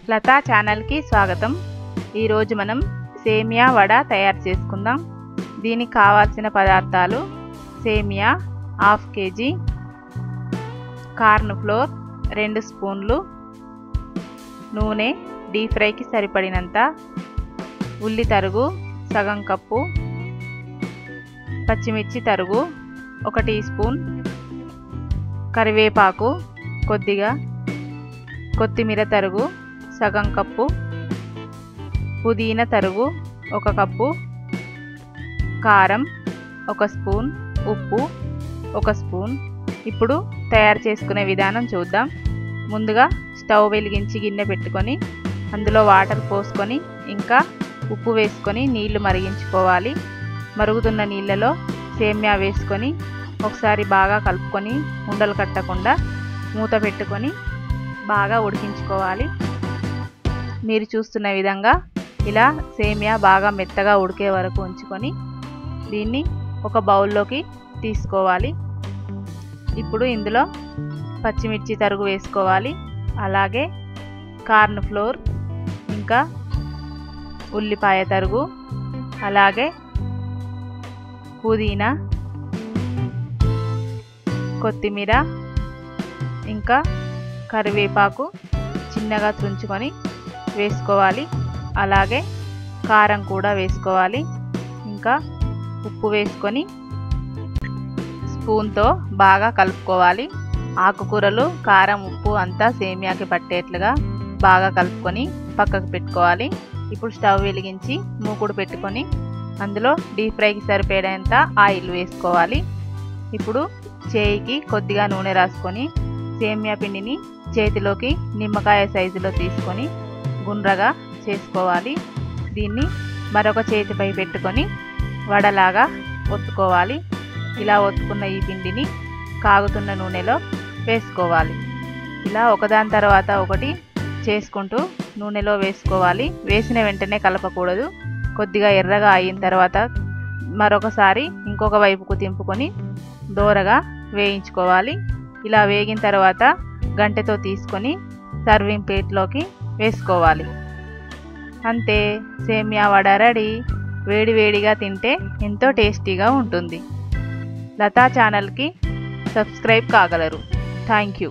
లతా ఛానల్కి స్వాగతం. ఈరోజు మనం సేమియా వడ తయారు చేసుకుందాం. దీనికి కావాల్సిన పదార్థాలు: సేమియా ½ kg, కార్న్ ఫ్లోర్ 2 స్పూన్లు, నూనె డీప్ ఫ్రైకి సరిపడినంత, ఉల్లి తరుగు సగం కప్పు, పచ్చిమిర్చి తరుగు 1 టీ స్పూన్, కరివేపాకు కొద్దిగా, కొత్తిమీర తరుగు సగం కప్పు, పుదీనా తరుగు 1 కప్పు, కారం 1 స్పూన్, ఉప్పు 1 స్పూన్. ఇప్పుడు తయారు చేసుకునే విధానం చూద్దాం. ముందుగా స్టవ్ వెలిగించి గిన్నె పెట్టుకొని అందులో వాటర్ పోసుకొని ఇంకా ఉప్పు వేసుకొని నీళ్లు మరిగించుకోవాలి. మరుగుతున్న నీళ్ళలో సేమియా వేసుకొని ఒకసారి బాగా కలుపుకొని ఉండలు కట్టకుండా మూత పెట్టుకొని బాగా ఉడికించుకోవాలి. మీరు చూస్తున్న విధంగా ఇలా సేమియా బాగా మెత్తగా ఉడికే వరకు ఉంచుకొని దీన్ని ఒక బౌల్లోకి తీసుకోవాలి. ఇప్పుడు ఇందులో పచ్చిమిర్చి తరుగు వేసుకోవాలి. అలాగే కార్న్ ఫ్లోర్, ఇంకా ఉల్లిపాయ తరుగు, అలాగే పుదీనా, కొత్తిమీర, ఇంకా కరివేపాకు చిన్నగా తుంచుకొని వేసుకోవాలి. అలాగే కారం కూడా వేసుకోవాలి. ఇంకా ఉప్పు వేసుకొని స్పూన్తో బాగా కలుపుకోవాలి. ఆకుకూరలు, కారం, ఉప్పు అంతా సేమియాకి పట్టేట్లుగా బాగా కలుపుకొని పక్కకు పెట్టుకోవాలి. ఇప్పుడు స్టవ్ వెలిగించి మూకుడు పెట్టుకొని అందులో డీప్ ఫ్రైకి సరిపడేంత ఆయిల్ వేసుకోవాలి. ఇప్పుడు చేయికి కొద్దిగా నూనె రాసుకొని సేమియా పిండిని చేతిలోకి నిమ్మకాయ సైజులో తీసుకొని గుండ్రగా చేసుకోవాలి. దీన్ని మరొక చేతిపై పెట్టుకొని వడలాగా ఒత్తుకోవాలి. ఇలా ఒత్తుకున్న ఈ పిండిని కాగుతున్న నూనెలో వేసుకోవాలి. ఇలా ఒకదాని తర్వాత ఒకటి చేసుకుంటూ నూనెలో వేసుకోవాలి. వేసిన వెంటనే కలపకూడదు. కొద్దిగా ఎర్రగా అయిన తర్వాత మరొకసారి ఇంకొక వైపుకు తింపుకొని దోరగా వేయించుకోవాలి. ఇలా వేగిన తర్వాత గంటెతో తీసుకొని సర్వింగ్ ప్లేట్లోకి వేసుకోవాలి. అంతే, సేమియా వడ రెడీ. వేడి వేడిగా తింటే ఎంతో టేస్టీగా ఉంటుంది. లతా ఛానల్కి సబ్స్క్రైబ్ కాగలరు. Thank you.